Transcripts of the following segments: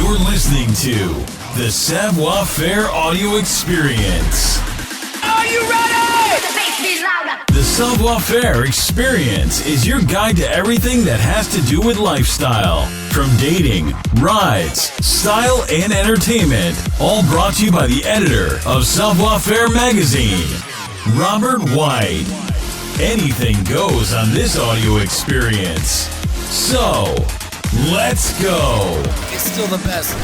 You're listening to the Savoir Faire audio experience. Are you ready? The Savoir Faire experience is your guide to everything that has to do with lifestyle. From dating, rides, style, and entertainment. All brought to you by the editor of Savoir Faire magazine, Robert White. Anything goes on this audio experience. So, let's go. It's still the best.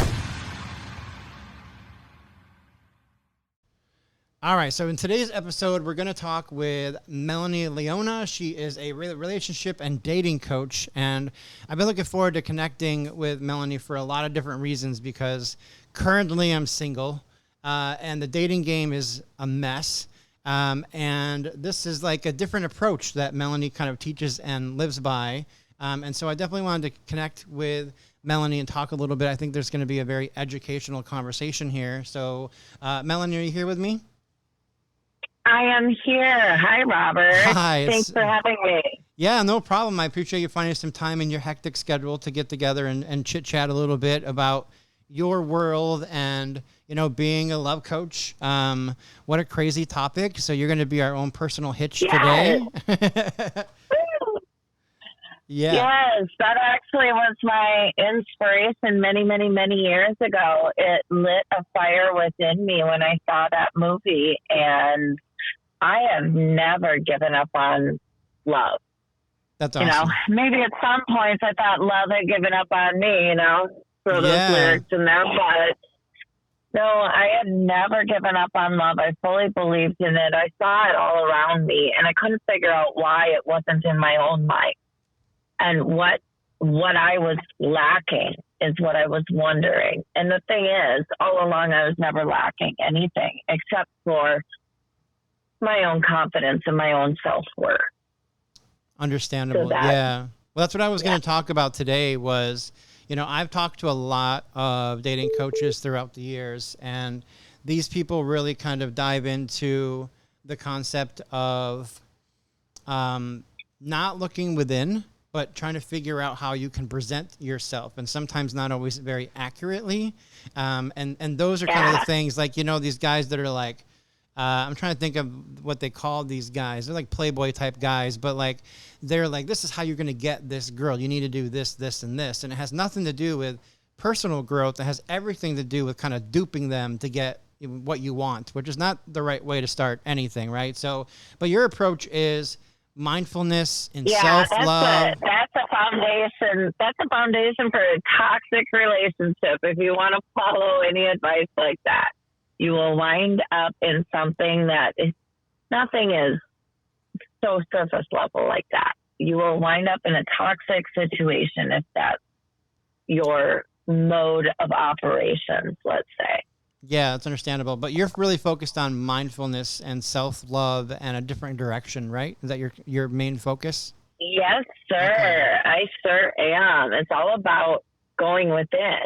All right, so in today's episode, we're going to talk with Melanie Le'ona. She is a relationship and dating coach, and I've been looking forward to connecting with Melanie for a lot of different reasons because currently I'm single, and the dating game is a mess, and this is like a different approach that Melanie kind of teaches and lives by. And so I definitely wanted to connect with Melanie and talk a little bit. I think there's going to be a very educational conversation here. So, Melanie, are you here with me? I am here. Hi, Robert. Hi. Thanks for having me. Yeah, no problem. I appreciate you finding some time in your hectic schedule to get together and chit-chat a little bit about your world and, you know, being a love coach. What a crazy topic. So you're going to be our own personal hitch today. Yeah. Yes, that actually was my inspiration many, many, many years ago. It lit a fire within me when I saw that movie, and I have never given up on love. That's awesome. You know, maybe at some points I thought love had given up on me, you know, throw those lyrics in there, but no, I had never given up on love. I fully believed in it. I saw it all around me, and I couldn't figure out why it wasn't in my own mind. And what I was lacking is what I was wondering. And the thing is, all along, I was never lacking anything except for my own confidence and my own self-worth. Understandable. Yeah. Well, that's what I was going to talk about today was, you know, I've talked to a lot of dating coaches throughout the years, and these people really kind of dive into the concept of not looking within, but trying to figure out how you can present yourself, and sometimes not always very accurately. And those are kind of the things, like, you know, these guys that are like, I'm trying to think of what they call these guys. They're like Playboy type guys, but like, they're like, this is how you're going to get this girl. You need to do this, this, and this. And it has nothing to do with personal growth. It has everything to do with kind of duping them to get what you want, which is not the right way to start anything, right? So, but your approach is mindfulness and self-love. That's a foundation. That's a foundation for a toxic relationship. If you want to follow any advice like that, you will wind up in something that nothing is so surface level like that. You will wind up in a toxic situation if that's your mode of operations, let's say. Yeah, that's understandable. But you're really focused on mindfulness and self-love and a different direction, right? Is that your main focus? Yes, sir. Okay. I sure am. It's all about going within.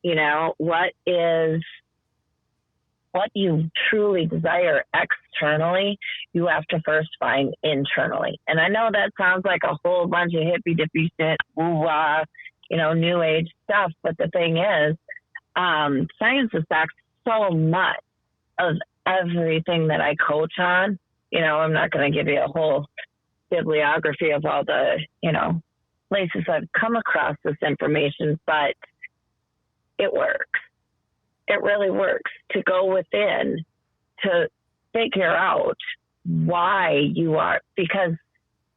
You know, what you truly desire externally, you have to first find internally. And I know that sounds like a whole bunch of hippy-dippy shit, woo-wah, you know, new age stuff. But the thing is, science is backed so much of everything that I coach on. You know, I'm not going to give you a whole bibliography of all the, you know, places I've come across this information, but it works. It really works to go within to figure out why you are, because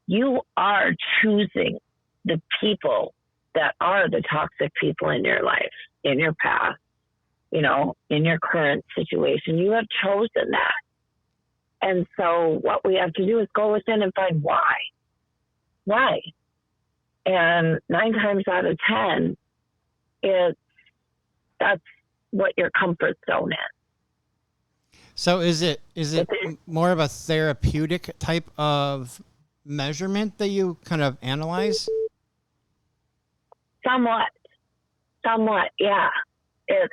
you are choosing the people that are the toxic people in your life, in your past. You know, in your current situation, you have chosen that. And so what we have to do is go within and find why. Why? And 9 times out of 10, that's what your comfort zone is. So is it more of a therapeutic type of measurement that you kind of analyze? Somewhat, yeah. It's,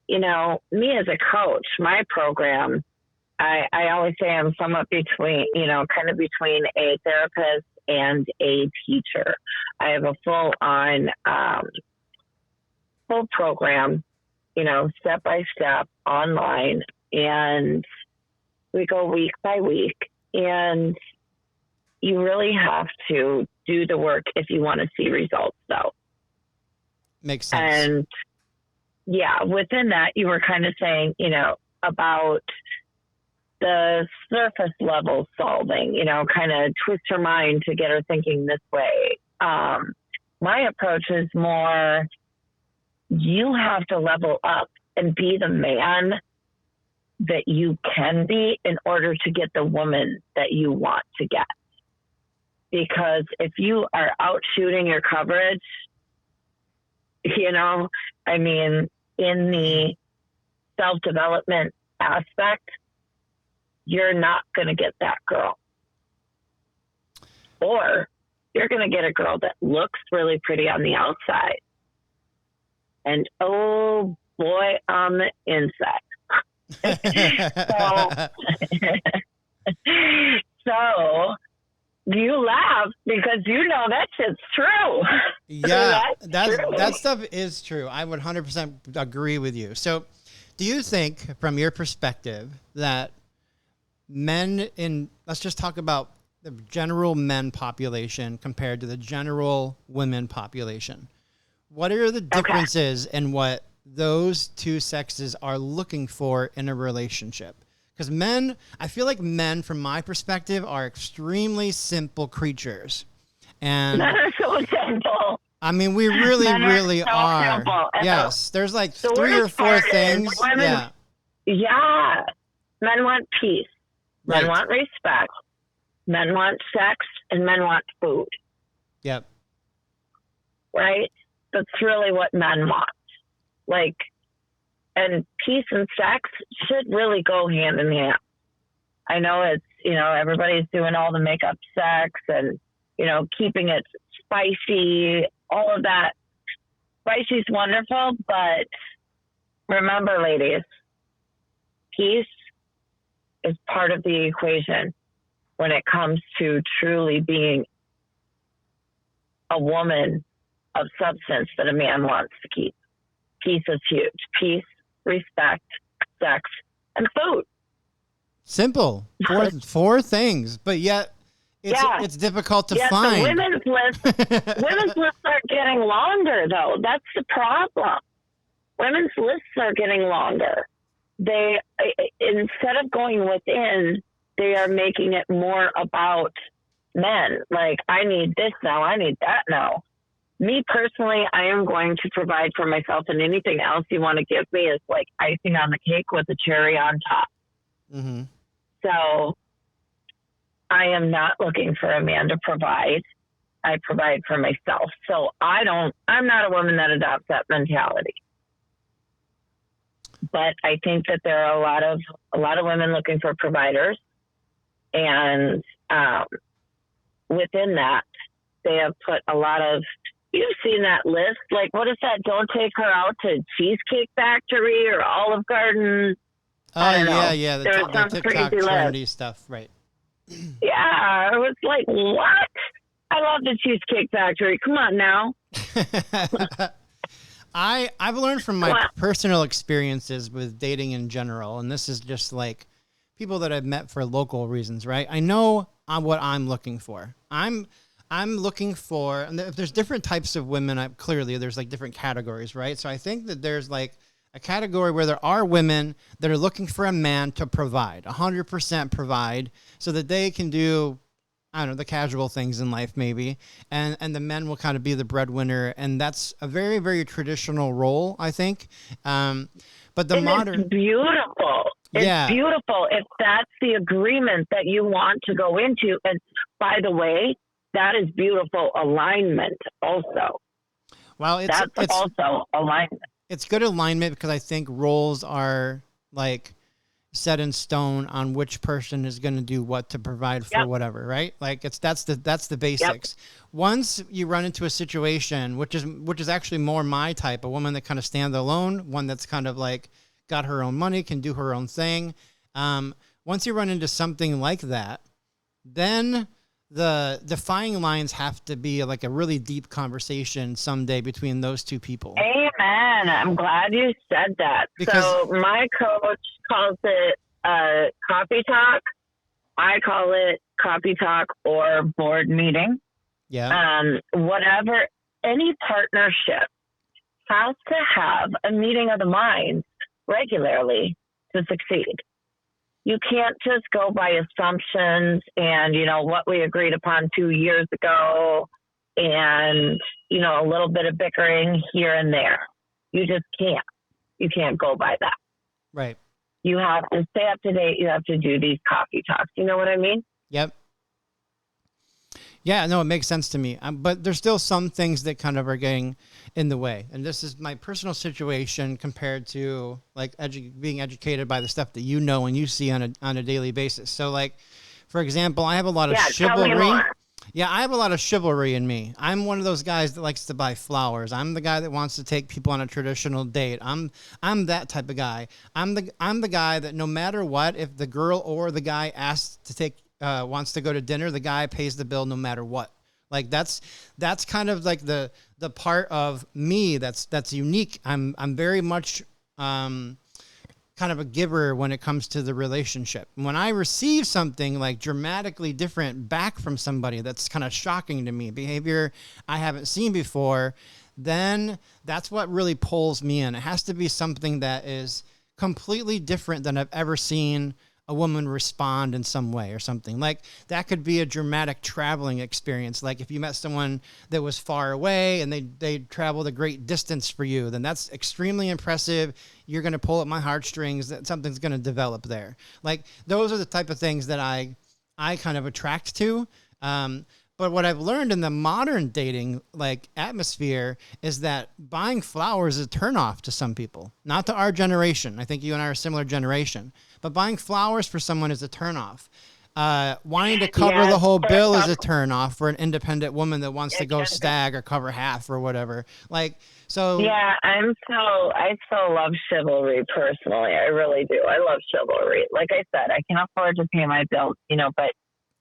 you know, me as a coach, my program, I always say I'm somewhat between, you know, kind of between a therapist and a teacher. I have a full-on full program, step by step online, and we go week by week. And you really have to do the work if you want to see results, though. Makes sense. And yeah, within that, you were kind of saying, about the surface level solving, kind of twist her mind to get her thinking this way. My approach is more, you have to level up and be the man that you can be in order to get the woman that you want to get. Because if you are out shooting your coverage, in the self-development aspect, you're not going to get that girl. Or you're going to get a girl that looks really pretty on the outside. And oh boy, on the inside. So you laugh because that shit's true. Yeah, That's true. that stuff is true. I would 100% agree with you. So do you think, from your perspective, that men let's just talk about the general men population compared to the general women population. What are the differences in what those two sexes are looking for in a relationship? Because I feel like men, from my perspective, are extremely simple creatures. And Men are so simple. I mean, we really, really so are. simple. Yes, there's like The 3 or 4 worst part things. is women, yeah. Men want peace. Men Right. want respect. Men want sex, and men want food. Yep. Right? That's really what men want. And peace and sex should really go hand in hand. I know it's, everybody's doing all the makeup sex and, keeping it spicy, all of that. Spicy's wonderful, but remember, ladies, peace is part of the equation when it comes to truly being a woman of substance that a man wants to keep. Peace is huge. Peace, respect, sex, and food. Simple. 4 things, but yet it's difficult to find. The women's lists are getting longer, though. That's the problem. Women's lists are getting longer. They, instead of going within, they are making it more about men. Like, I need this now, I need that now. Me personally, I am going to provide for myself, and anything else you want to give me is like icing on the cake with a cherry on top. Mm-hmm. So I am not looking for a man to provide. I provide for myself. So I'm not a woman that adopts that mentality. But I think that there are a lot of women looking for providers. And within that, they have put a lot of, you've seen that list. Like, what is that? Don't take her out to Cheesecake Factory or Olive Garden. Oh, yeah. The some TikTok crazy trendy list. stuff, right? Yeah, it was like, what? I love the Cheesecake Factory. Come on now. I've learned from my personal experiences with dating in general, and this is just like people that I've met for local reasons, right? I know what I'm looking for. I'm looking for, and there's different types of women. Clearly, there's like different categories, right? So I think that there's like a category where there are women that are looking for a man to provide, 100% provide, so that they can do, I don't know, the casual things in life maybe, and the men will kind of be the breadwinner, and that's a very, very traditional role, I think. But the modern... It's beautiful. It's beautiful if that's the agreement that you want to go into. And by the way, that is beautiful alignment also. Well, it's also alignment. It's good alignment because I think roles are like set in stone on which person is going to do what to provide for whatever, right? Like that's the basics. Yep. Once you run into a situation, which is actually more my type, a woman that kind of stands alone, one that's kind of like got her own money, can do her own thing. Once you run into something like that, then the defining lines have to be like a really deep conversation someday between those two people. And Amen. I'm glad you said that. Because- so my coach calls it coffee talk. I call it coffee talk or board meeting. Yeah. Whatever, any partnership has to have a meeting of the minds regularly to succeed. You can't just go by assumptions and, you know, what we agreed upon 2 years ago and, you know, a little bit of bickering here and there. You just can't. You can't go by that. Right. You have to stay up to date. You have to do these coffee talks. You know what I mean? Yep. Yeah, no, it makes sense to me. But there's still some things that kind of are getting in the way. And this is my personal situation compared to like being educated by the stuff that you know and you see on a daily basis. So like, for example, I have a lot of chivalry. Yeah, I have a lot of chivalry in me. I'm one of those guys that likes to buy flowers. I'm the guy that wants to take people on a traditional date. I'm that type of guy. I'm the guy that no matter what, if the girl or the guy asks to take wants to go to dinner, the guy pays the bill no matter what. Like that's kind of like the part of me that's unique. I'm very much kind of a giver when it comes to the relationship. When I receive something like dramatically different back from somebody that's kind of shocking to me, behavior I haven't seen before, then that's what really pulls me in. It has to be something that is completely different than I've ever seen a woman respond in some way or something. Like that could be a dramatic traveling experience. Like if you met someone that was far away and they traveled a great distance for you, then that's extremely impressive. You're going to pull at my heartstrings, that something's going to develop there. Like those are the type of things that I kind of attract to. But what I've learned in the modern dating like atmosphere is that buying flowers is a turnoff to some people, not to our generation. I think you and I are a similar generation, but buying flowers for someone is a turnoff. Wanting to cover the whole bill is a turnoff for an independent woman that wants to go stag or cover half or whatever. Like, so. Yeah, I so love chivalry personally. I really do. I love chivalry. Like I said, I can afford to pay my bills, you know, but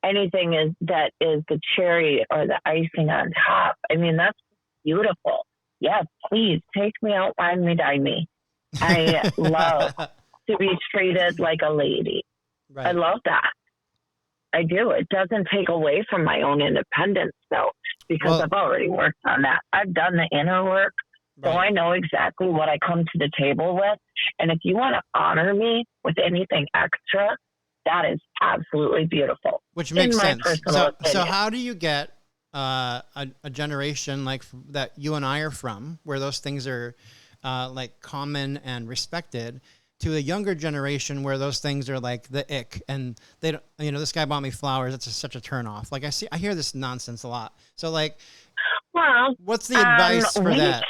anything is the cherry or the icing on top. I mean, that's beautiful. Yes, please take me out, wine me, dine me. I love to be treated like a lady. Right. I love that. I do. It doesn't take away from my own independence though, because I've already worked on that. I've done the inner work. Right. So I know exactly what I come to the table with. And if you want to honor me with anything extra, that is absolutely beautiful. Which makes sense. So how do you get a generation like that you and I are from, where those things are like common and respected, to a younger generation where those things are like the ick and they don't, you know, this guy bought me flowers. That's such a turn off. Like I hear this nonsense a lot. So like, well, what's the advice for that?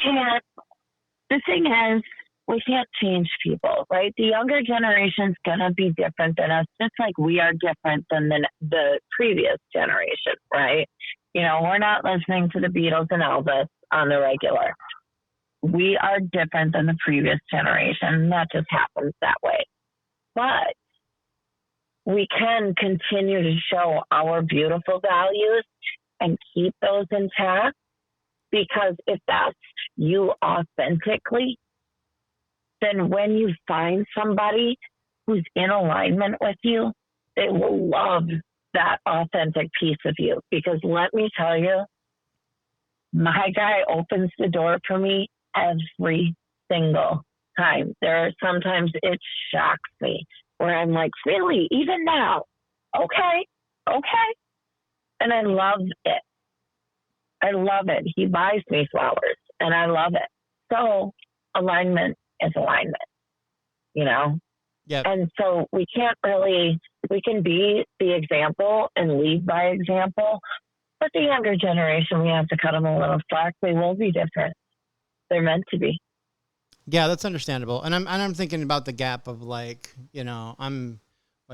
The thing is, we can't change people, right? The younger generation's going to be different than us, just like we are different than the previous generation, right? You know, we're not listening to the Beatles and Elvis on the regular. We are different than the previous generation. That just happens that way. But we can continue to show our beautiful values and keep those intact, because if that's you authentically, then when you find somebody who's in alignment with you, they will love that authentic piece of you. Because let me tell you, my guy opens the door for me every single time. There are sometimes it shocks me where I'm like, really, even now? Okay. And I love it. I love it. He buys me flowers and I love it. So alignment is alignment, you know? Yeah. And so we can be the example and lead by example, but the younger generation, we have to cut them a little slack. They will be different. They're meant to be. Yeah, that's understandable. And I'm thinking about the gap of like, you know, I'm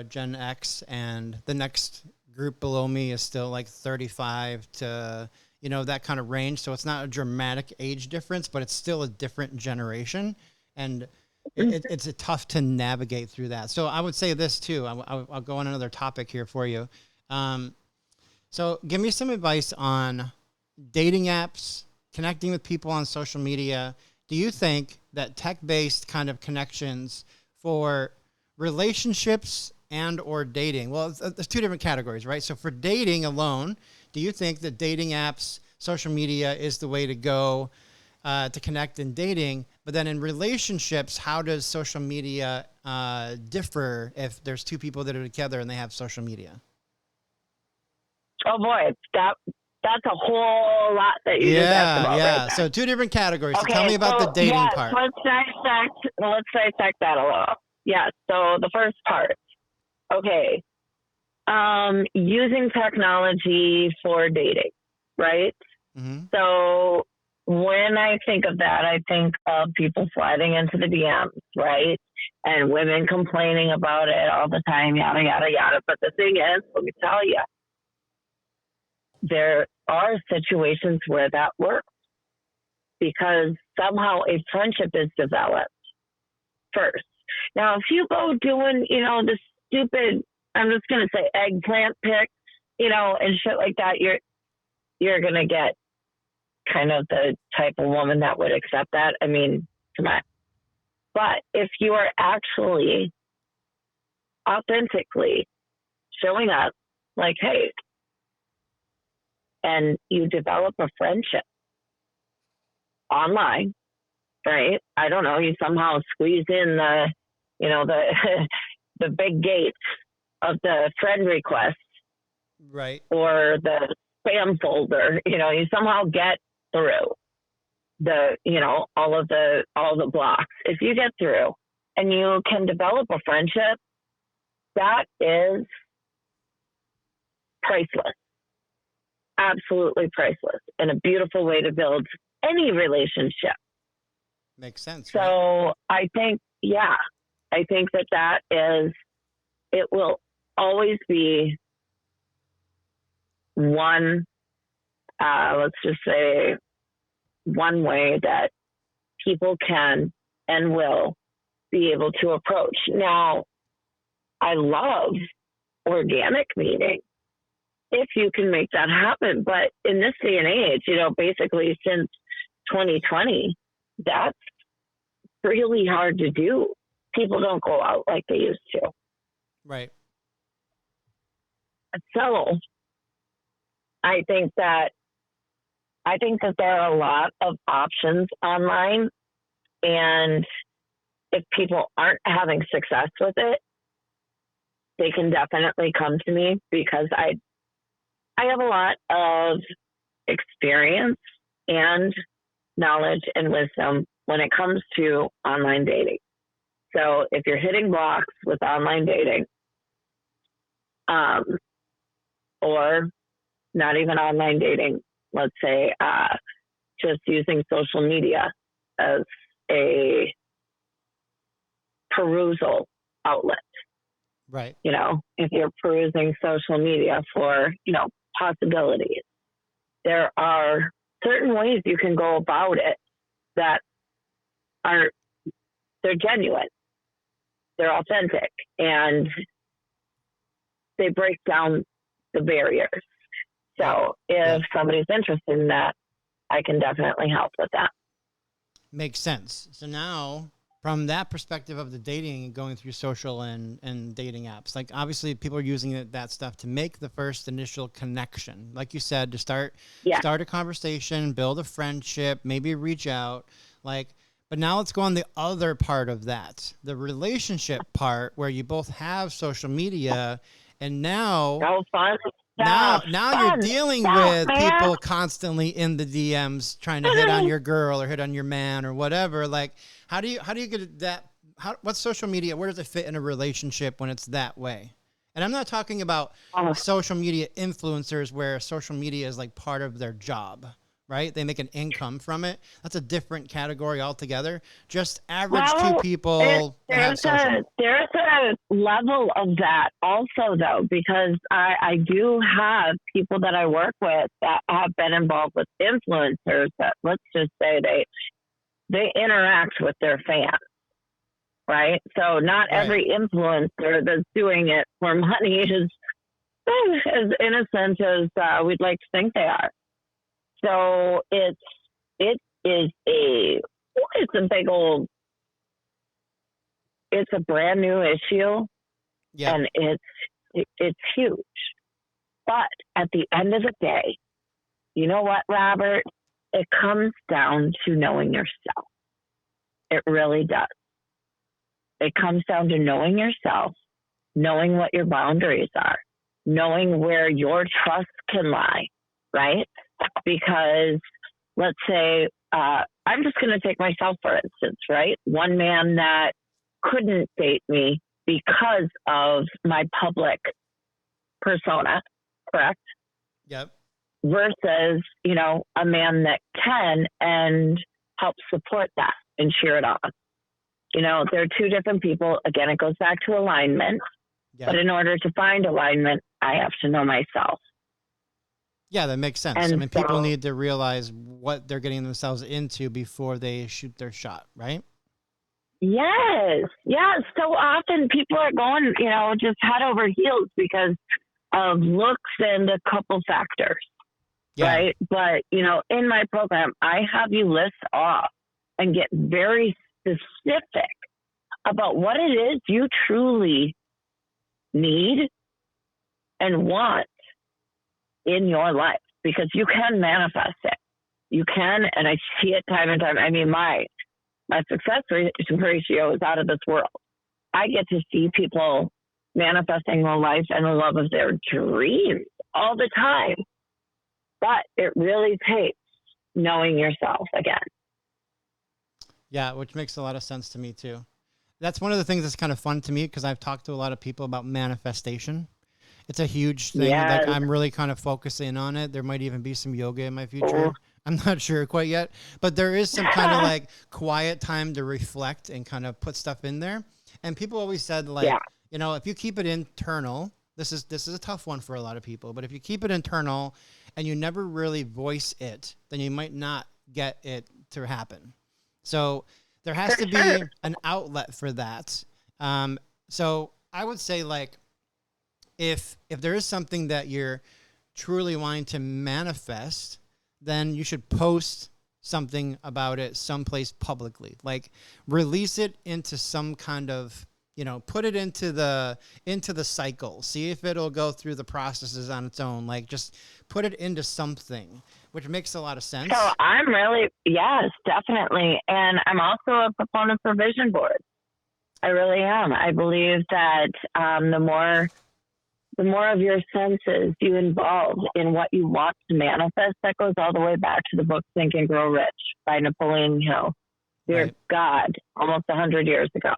Gen X and the next group below me is still like 35 to, you know, that kind of range. So it's not a dramatic age difference, but it's still a different generation. And it's tough to navigate through that. So I would say this too. I'll go on another topic here for you. So give me some advice on dating apps, connecting with people on social media, do you think that tech-based kind of connections for relationships and or dating, well, there's two different categories, right? So for dating alone, do you think that dating apps, social media is the way to go to connect in dating? But then in relationships, how does social media differ if there's two people that are together and they have social media? Oh boy, that's a whole lot that you just asked about. Yeah. Right So two different categories. okay, So tell me about the dating yes, part. let's dissect that a little. Yes. So the first part. Okay. Using technology for dating, right? Mm-hmm. So when I think of that, I think of people sliding into the DMs, right? And women complaining about it all the time, yada, yada, yada. But the thing is, let me tell you, there are situations where that works because somehow a friendship is developed first. Now, if you go doing, the stupid, I'm just going to say eggplant pics, and shit like that, you're going to get kind of the type of woman that would accept that. I mean, come on. But if you are actually authentically showing up like, hey, and you develop a friendship online, right? I don't know, you somehow squeeze in the the big gates of the friend request, Right. or the spam folder, you somehow get through all the blocks. If you get through and you can develop a friendship, that is priceless. Absolutely priceless, and a beautiful way to build any relationship. Makes sense. So right? I think that is, it will always be one, let's just say, one way that people can and will be able to approach. Now, I love organic meeting if you can make that happen. But in this day and age, basically since 2020, that's really hard to do. People don't go out like they used to. Right. So I think that there are a lot of options online, and if people aren't having success with it, they can definitely come to me, because I have a lot of experience and knowledge and wisdom when it comes to online dating. So if you're hitting blocks with online dating, or not even online dating, let's say just using social media as a perusal outlet. Right. If you're perusing social media for, possibilities, there are certain ways you can go about it that they're genuine, they're authentic, and they break down the barriers. So if somebody's interested in that, I can definitely help with that. Makes sense. So now, from that perspective of the dating and going through social and dating apps, like obviously people are using that stuff to make the first initial connection. Like you said, to start a conversation, build a friendship, maybe reach out. But now let's go on the other part of that, the relationship part, where you both have social media, and now you're dealing with people constantly in the DMs trying to hit on your girl or hit on your man or whatever. Like, how do you get that? What's social media? Where does it fit in a relationship when it's that way? And I'm not talking about social media influencers where social media is like part of their job, right? They make an income from it. That's a different category altogether. Just average two people that have social. There's a level of that also, though, because I do have people that I work with that have been involved with influencers that, let's just say, they interact with their fans, right? So not every influencer that's doing it for money is as innocent as we'd like to think they are. So it is a it's a big old, it's a brand new issue, Yeah. and it's huge. But at the end of the day, you know what, Robert? It comes down to knowing yourself. It really does. It comes down to knowing yourself, knowing what your boundaries are, knowing where your trust can lie, right? Because let's say, I'm just going to take myself, for instance, right? One man that couldn't date me because of my public persona, correct? Yep. Versus, you know, a man that can and help support that and cheer it on. You know, they're two different people. Again, it goes back to alignment. Yep. But in order to find alignment, I have to know myself. Yeah, that makes sense. And I mean, people so- need to realize what they're getting themselves into before they shoot their shot, right? Yes. Yes. So often people are going, you know, just head over heels because of looks and a couple factors. Yeah. Right. But, you know, in my program, I have you list off and get very specific about what it is you truly need and want in your life, because you can manifest it. You can, and I see it time and time. I mean, my success ratio is out of this world. I get to see people manifesting the life and the love of their dreams all the time. But it really takes knowing yourself again. Yeah, which makes a lot of sense to me too. That's one of the things that's kind of fun to me because I've talked to a lot of people about manifestation. It's a huge thing. Yes. Like I'm really kind of focusing on it. There might even be some yoga in my future. I'm not sure quite yet, but there is some kind of like quiet time to reflect and kind of put stuff in there. And people always said like, Yeah. you know, if you keep it internal, this is a tough one for a lot of people, but if you keep it internal and you never really voice it, then you might not get it to happen. So there has to be an outlet for that. So I would say like, if there is something that you're truly wanting to manifest, then you should post something about it someplace publicly. Like release it into some kind of, you know, put it into the cycle. See if it'll go through the processes on its own. Like just put it into something, which makes a lot of sense. So I'm really, yes, definitely. And I'm also a proponent for vision boards. I really am. I believe that the more of your senses you involve in what you want to manifest, that goes all the way back to the book Think and Grow Rich by Napoleon Hill. Dear Right. God, almost 100 years ago.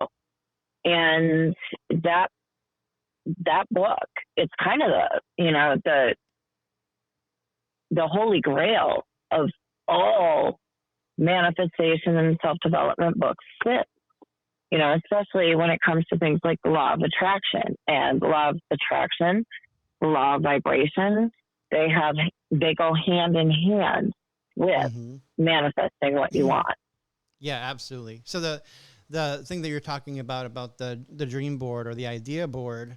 And that book, it's kind of the holy grail of all manifestation and self-development books sit. You know, especially when it comes to things like the law of attraction and the law of attraction, the law of vibration. They go hand in hand with manifesting what you want. Yeah, absolutely. So the thing that you're talking about the dream board or the idea board,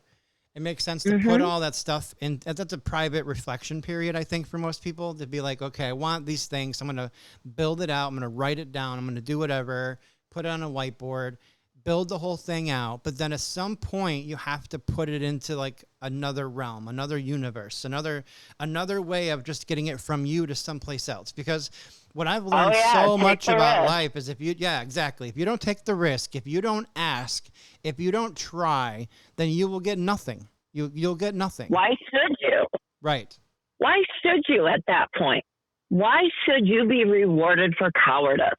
it makes sense to put all that stuff in. That's a private reflection period, I think, for most people to be like, okay, I want these things. I'm going to build it out. I'm going to write it down. I'm going to do whatever, put it on a whiteboard, build the whole thing out. But then at some point you have to put it into like another realm, another universe, another way of just getting it from you to someplace else. Because what I've learned so much about life is if you don't take the risk, if you don't ask, if you don't try, then you will get nothing. You'll get nothing. Why should you? Right. Why should you at that point? Why should you be rewarded for cowardice?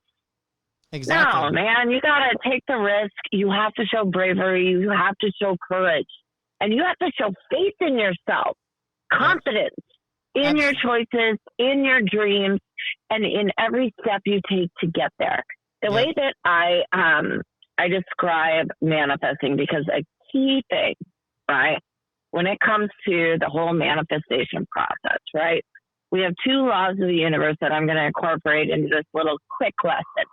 Exactly. No, man, you got to take the risk. You have to show bravery. You have to show courage. And you have to show faith in yourself, confidence in your choices, in your dreams, and in every step you take to get there. The way that I describe manifesting, because a key thing, right, when it comes to the whole manifestation process, right, we have two laws of the universe that I'm going to incorporate into this little quick lesson.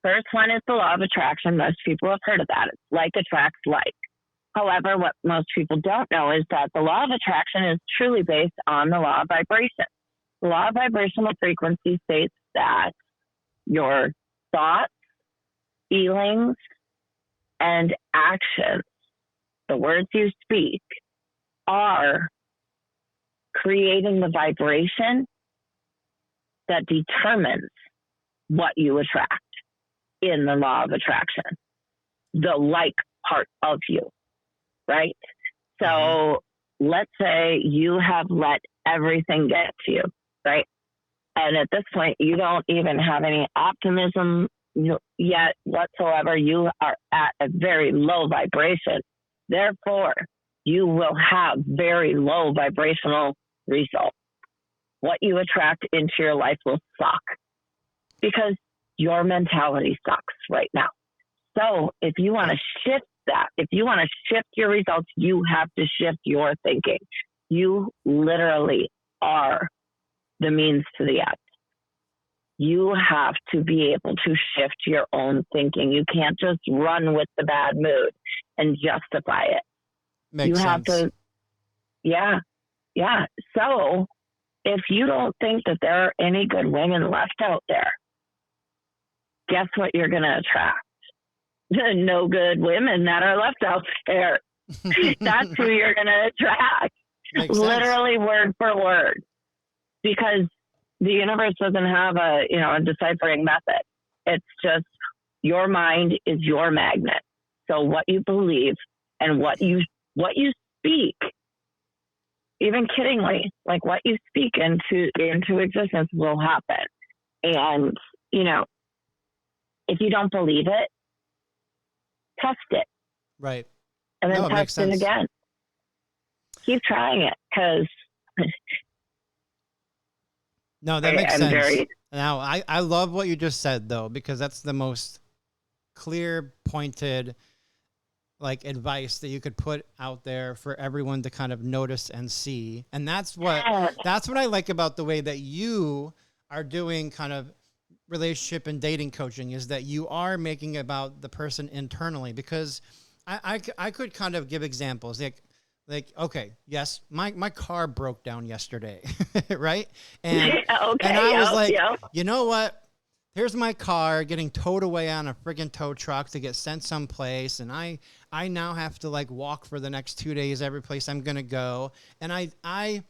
First one is the law of attraction. Most people have heard of that. It's like attracts like. However, what most people don't know is that the law of attraction is truly based on the law of vibration. The law of vibrational frequency states that your thoughts, feelings, and actions, the words you speak, are creating the vibration that determines what you attract in the law of attraction, the like part of you, right? So let's say you have let everything get to you, right? And at this point, you don't even have any optimism yet whatsoever. You are at a very low vibration. Therefore, you will have very low vibrational results. What you attract into your life will suck because your mentality sucks right now. So if you want to shift that, if you want to shift your results, you have to shift your thinking. You literally are the means to the end. You have to be able to shift your own thinking. You can't just run with the bad mood and justify it. Makes you sense. have to, yeah. So if you don't think that there are any good women left out there, guess what you're going to attract? No good women that are left out there. That's who you're going to attract. Makes Literally sense. word for word. Because the universe doesn't have a deciphering method. It's just your mind is your magnet. So what you believe and what you speak, even kiddingly, like what you speak into existence will happen. And, if you don't believe it, test it. Right. And then No, it makes test it sense. again. Keep trying it because No, that makes I'm sense. very... Now, I love what you just said, though, because that's the most clear, pointed, like advice that you could put out there for everyone to kind of notice and see. And that's what I like about the way that you are doing kind of relationship and dating coaching, is that you are making about the person internally, because I could kind of give examples like, okay, yes, my car broke down yesterday, right? And I was like, you know what? Here's my car getting towed away on a friggin' tow truck to get sent someplace, and I now have to like walk for the next 2 days every place I'm gonna go. And I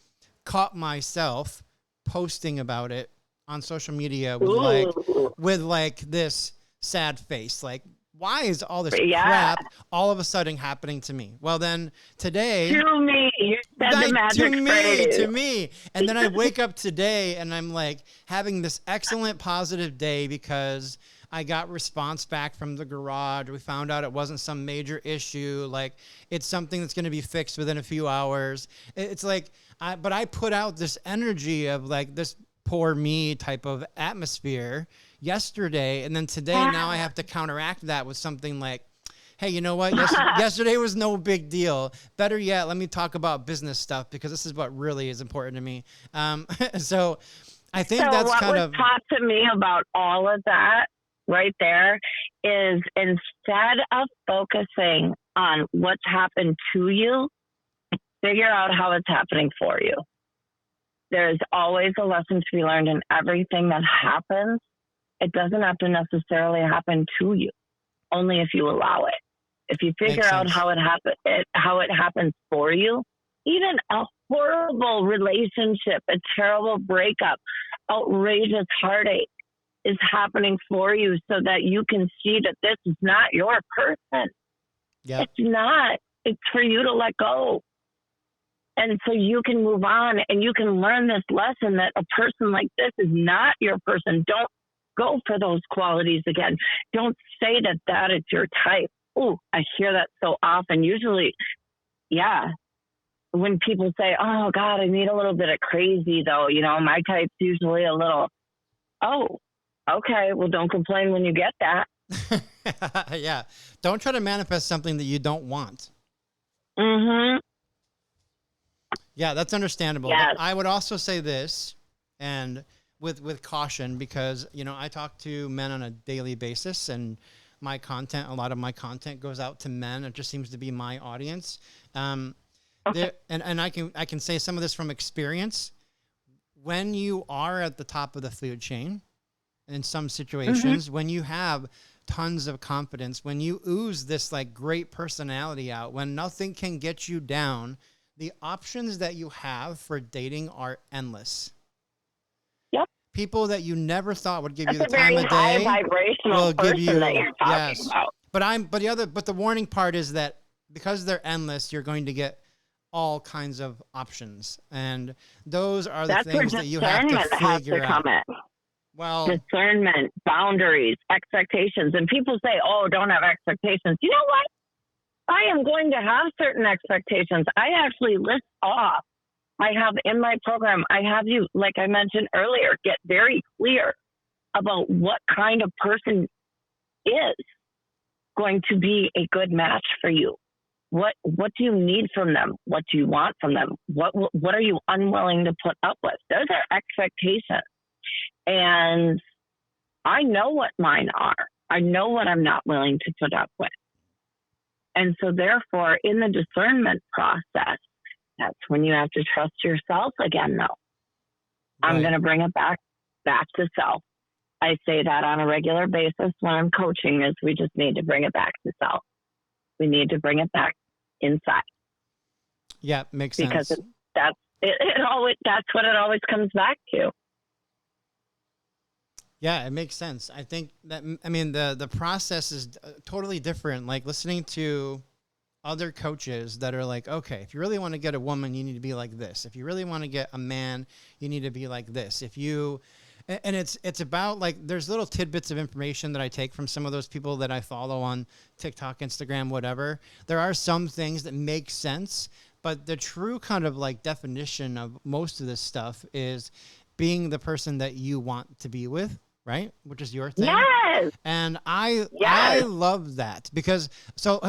caught myself posting about it on social media with like this sad face, like, why is all this crap all of a sudden happening to me? Well, then today, to me, you said the magic phrase. To me. And then I wake up today and I'm like having this excellent positive day because I got response back from the garage. We found out it wasn't some major issue. Like, it's something that's going to be fixed within a few hours. It's like, but I put out this energy of like this poor me type of atmosphere yesterday, and then today now I have to counteract that with something like, hey, you know what? Yesterday was no big deal. Better yet, let me talk about business stuff because this is what really is important to me. So I think that's what kind was of taught to me about all of that right there is, instead of focusing on what's happened to you, figure out how it's happening for you. There's always a lesson to be learned in everything that happens. It doesn't have to necessarily happen to you, only if you allow it. If you figure out how it happens for you, even a horrible relationship, a terrible breakup, outrageous heartache is happening for you so that you can see that this is not your person. Yep. It's not. It's for you to let go. And so you can move on and you can learn this lesson that a person like this is not your person. Don't go for those qualities again. Don't say that is your type. Oh, I hear that so often. Usually, when people say, oh, God, I need a little bit of crazy, though. My type's usually a little, oh, okay, well, don't complain when you get that. Yeah. Don't try to manifest something that you don't want. Mm-hmm. Yeah, that's understandable. Yes. But I would also say this, and with caution, because, I talk to men on a daily basis, and a lot of my content goes out to men. It just seems to be my audience. Okay. And I can say some of this from experience. When you are at the top of the food chain, in some situations, when you have tons of confidence, when you ooze this like great personality out, when nothing can get you down, the options that you have for dating are endless. Yep. People that you never thought would give That's you the a time very of day high vibrational will give person you, that you're talking yes. about. But the warning part is that because they're endless, you're going to get all kinds of options. And those are the That's where things that you have to discernment has figure to out. come in. Well, Discernment, boundaries, expectations. And people say, oh, don't have expectations. You know what? I am going to have certain expectations. I actually list off. I have in my program, I have you, like I mentioned earlier, get very clear about what kind of person is going to be a good match for you. What do you need from them? What do you want from them? What are you unwilling to put up with? Those are expectations. And I know what mine are. I know what I'm not willing to put up with. And so therefore, in the discernment process, that's when you have to trust yourself again, though. I'm going to bring it back to self. I say that on a regular basis when I'm coaching is we just need to bring it back to self. We need to bring it back inside. Yeah, makes sense. Because that's what it always comes back to. Yeah, it makes sense. I think that, I mean, the process is totally different. Like listening to other coaches that are like, okay, if you really want to get a woman, you need to be like this. If you really want to get a man, you need to be like this. And it's about like, there's little tidbits of information that I take from some of those people that I follow on TikTok, Instagram, whatever. There are some things that make sense, but the true kind of like definition of most of this stuff is being the person that you want to be with, right? Which is your thing. Yes. And I love that because so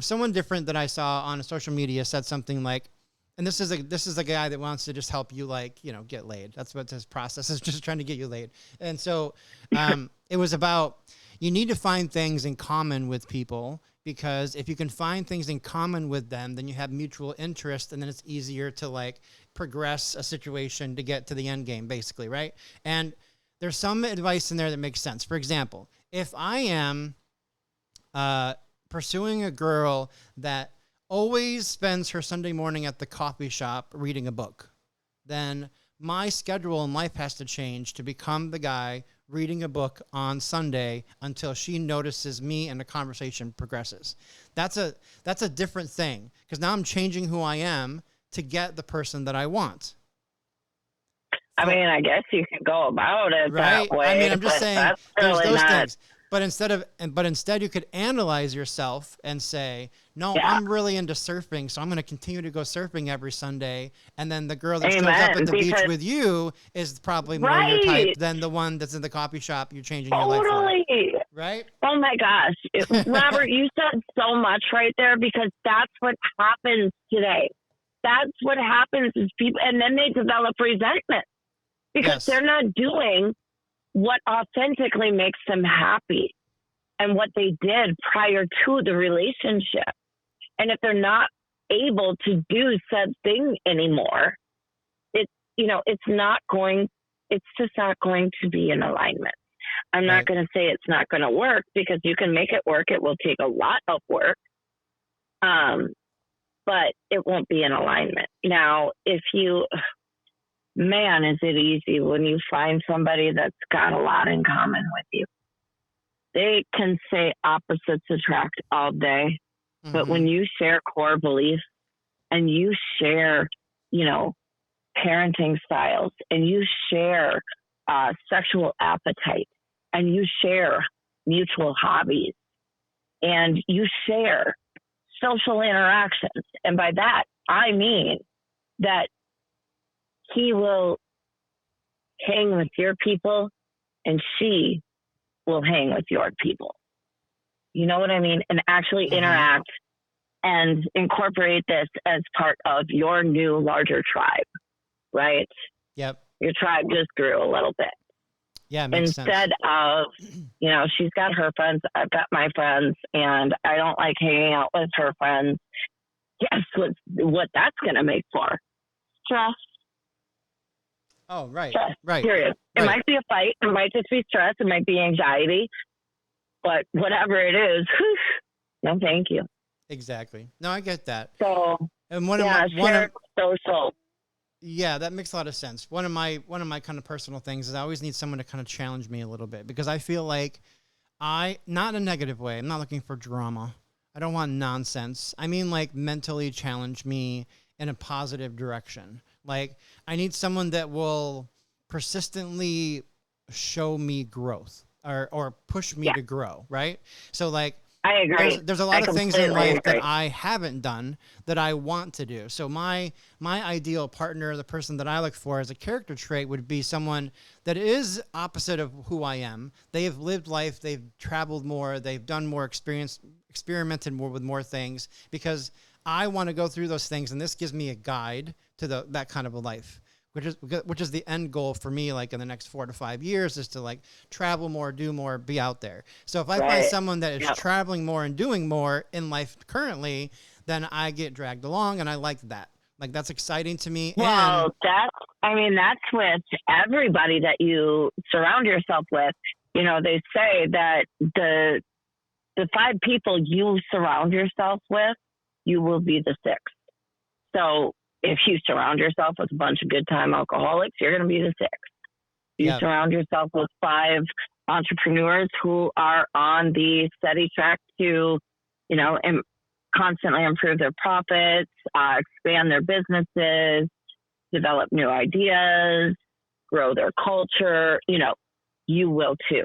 someone different that I saw on social media said something like, and this is a guy that wants to just help you, like, you know, get laid. That's what his process is, just trying to get you laid. And so it was about, you need to find things in common with people, because if you can find things in common with them, then you have mutual interest, and then it's easier to like progress a situation to get to the end game, basically, right? And there's some advice in there that makes sense. For example, if I am pursuing a girl that always spends her Sunday morning at the coffee shop reading a book, then my schedule in life has to change to become the guy reading a book on Sunday until she notices me and the conversation progresses. That's a different thing, because now I'm changing who I am to get the person that I want. I mean, I guess you could go about it right? that way. I mean, I'm just saying that's there's really those not... things. But instead you could analyze yourself and say, no, I'm really into surfing, so I'm going to continue to go surfing every Sunday. And then the girl that shows up at the beach with you is probably more your type than the one that's in the coffee shop you're changing your life for. Right? Oh my gosh. Robert, you said so much right there, because that's what happens today. That's what happens is people, and then they develop resentment because they're not doing what authentically makes them happy and what they did prior to the relationship. And if they're not able to do said thing anymore, it's just not going to be in alignment. I'm not going to say it's not going to work, because you can make it work. It will take a lot of work. But it won't be in alignment. Now, man, is it easy when you find somebody that's got a lot in common with you. They can say opposites attract all day, but when you share core beliefs and you share, parenting styles, and you share sexual appetite, and you share mutual hobbies, and you share social interactions, and by that, I mean that he will hang with your people and she will hang with your people. You know what I mean? And actually interact and incorporate this as part of your new larger tribe, right? Yep. Your tribe just grew a little bit. Yeah, makes Instead sense. of, she's got her friends, I've got my friends, and I don't like hanging out with her friends. Guess what that's going to make for? Stress. Oh, right. Stress, Right. period. It Right. might be a fight. It might just be stress. It might be anxiety. But whatever it is, no, thank you. Exactly. No, I get that. So, And shared social. yeah, that makes a lot of sense. One of my kind of personal things is I always need someone to kind of challenge me a little bit, because I feel like not in a negative way. I'm not looking for drama. I don't want nonsense. I mean, like, mentally challenge me in a positive direction. Like, I need someone that will persistently show me growth, or push me to grow. Right. So, like, I agree. there's a lot of things in completely life that agree. I haven't done that I want to do. So my ideal partner, the person that I look for as a character trait, would be someone that is opposite of who I am. They have lived life, they've traveled more, they've done more experimented more with more things, because I want to go through those things, and this gives me a guide to that kind of a life. Which is the end goal for me, like in the next 4 to 5 years, is to like travel more, do more, be out there. So if I find someone that is traveling more and doing more in life currently, then I get dragged along, and I like that. Like, that's exciting to me. Well, that's with everybody that you surround yourself with. You know, they say that the 5 people you surround yourself with, you will be the 6th. So if you surround yourself with a bunch of good time alcoholics, you're going to be the 6th. You surround yourself with 5 entrepreneurs who are on the steady track to, you know, constantly improve their profits, expand their businesses, develop new ideas, grow their culture, you know, you will too.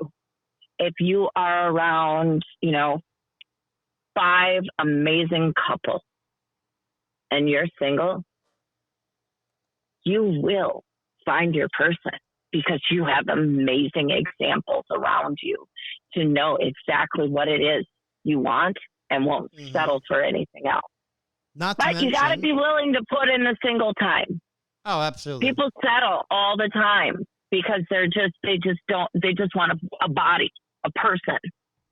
If you are around, you know, 5 amazing couples and you're single, you will find your person, because you have amazing examples around you to know exactly what it is you want and won't settle for anything else. But you got to be willing to put in the single time. Oh, absolutely. People settle all the time because they just want a body, a person.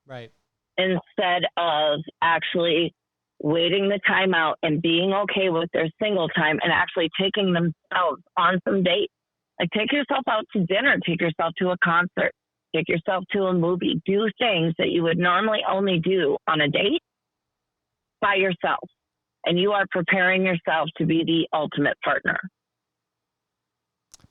Right. Instead of actually waiting the time out and being okay with their single time and actually taking themselves on some dates. Like, take yourself out to dinner, take yourself to a concert, take yourself to a movie, do things that you would normally only do on a date by yourself. And you are preparing yourself to be the ultimate partner.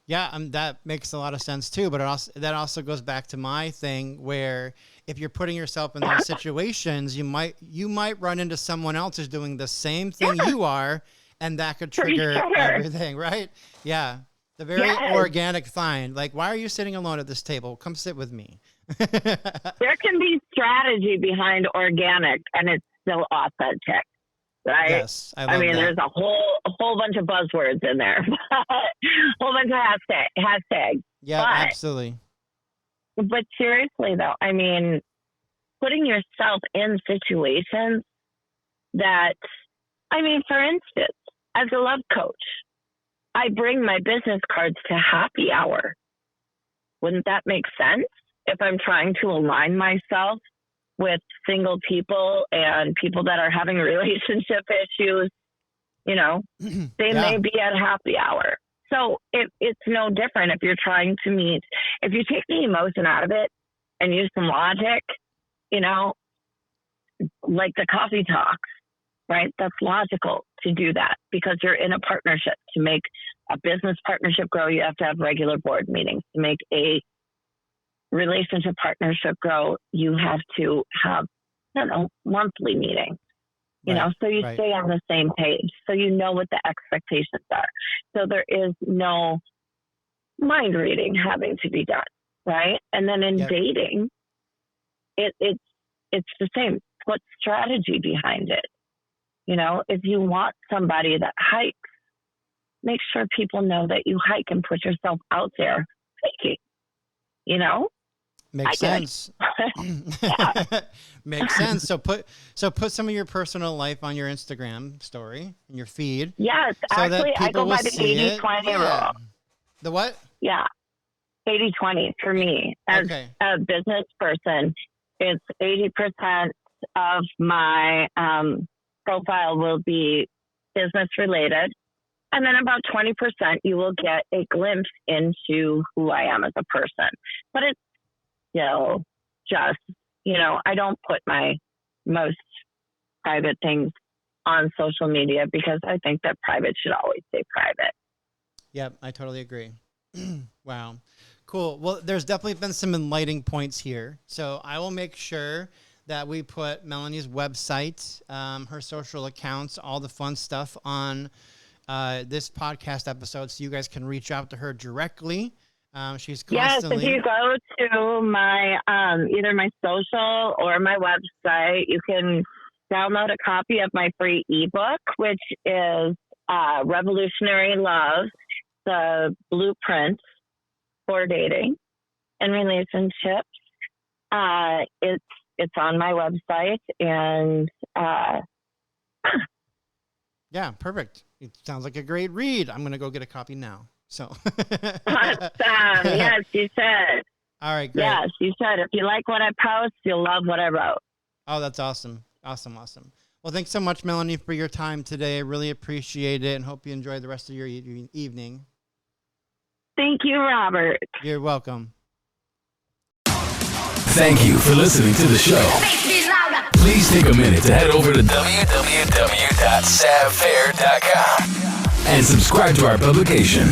Yeah, that makes a lot of sense too. But that also goes back to my thing, where if you're putting yourself in those situations, you might run into someone else who's doing the same thing you are, and that could trigger everything, right? Yeah, the very organic find. Like, why are you sitting alone at this table? Come sit with me. There can be strategy behind organic, and it's still authentic. Right? Yes, I mean, there's a whole bunch of buzzwords in there, a whole bunch of hashtags. Yeah, absolutely. But seriously, though, I mean, putting yourself in situations that, for instance, as a love coach, I bring my business cards to happy hour. Wouldn't that make sense if I'm trying to align myself with single people and people that are having relationship issues? You know, they may be at happy hour. So it's no different if you're trying to meet. If you take the emotion out of it and use some logic, you know, like the coffee talks, right? That's logical to do that, because you're in a partnership. To make a business partnership grow, you have to have regular board meetings. To make a relationship partnership grow, you have to have, monthly meetings. You know, so you stay on the same page, so you know what the expectations are. So there is no mind reading having to be done, right? And then in dating, it's the same. Put strategy behind it. You know, if you want somebody that hikes, make sure people know that you hike and put yourself out there hiking. You know. Makes sense. Makes sense. So put some of your personal life on your Instagram story, in your feed. Yes, so actually, I go by the 80-20 rule. The what? Yeah, 80-20 for me as a business person. It's 80% of my profile will be business related, And then about 20%, you will get a glimpse into who I am as a person. But it's still just, I don't put my most private things on social media because I think that private should always stay private. Yep, I totally agree. Wow. Cool. Well, there's definitely been some enlightening points here. So I will make sure that we put Melanie's website, her social accounts, all the fun stuff on this podcast episode so you guys can reach out to her directly. She's constantly... Yes, if you go to my either my social or my website, you can download a copy of my free ebook, which is Revolutionary Love, the blueprint for dating and relationships. It's on my website, and yeah, perfect. It sounds like a great read. I'm gonna go get a copy now. So awesome. Yes, you should. All right, great. Yes, you should. If you like what I post, you'll love what I wrote. Oh, that's awesome. Awesome. Well, thanks so much, Melanie, for your time today. I really appreciate it and hope you enjoy the rest of your evening. Thank you, Robert. You're welcome. Thank you for listening to the show. Please take a minute to head over to www.savfair.com and subscribe to our publication.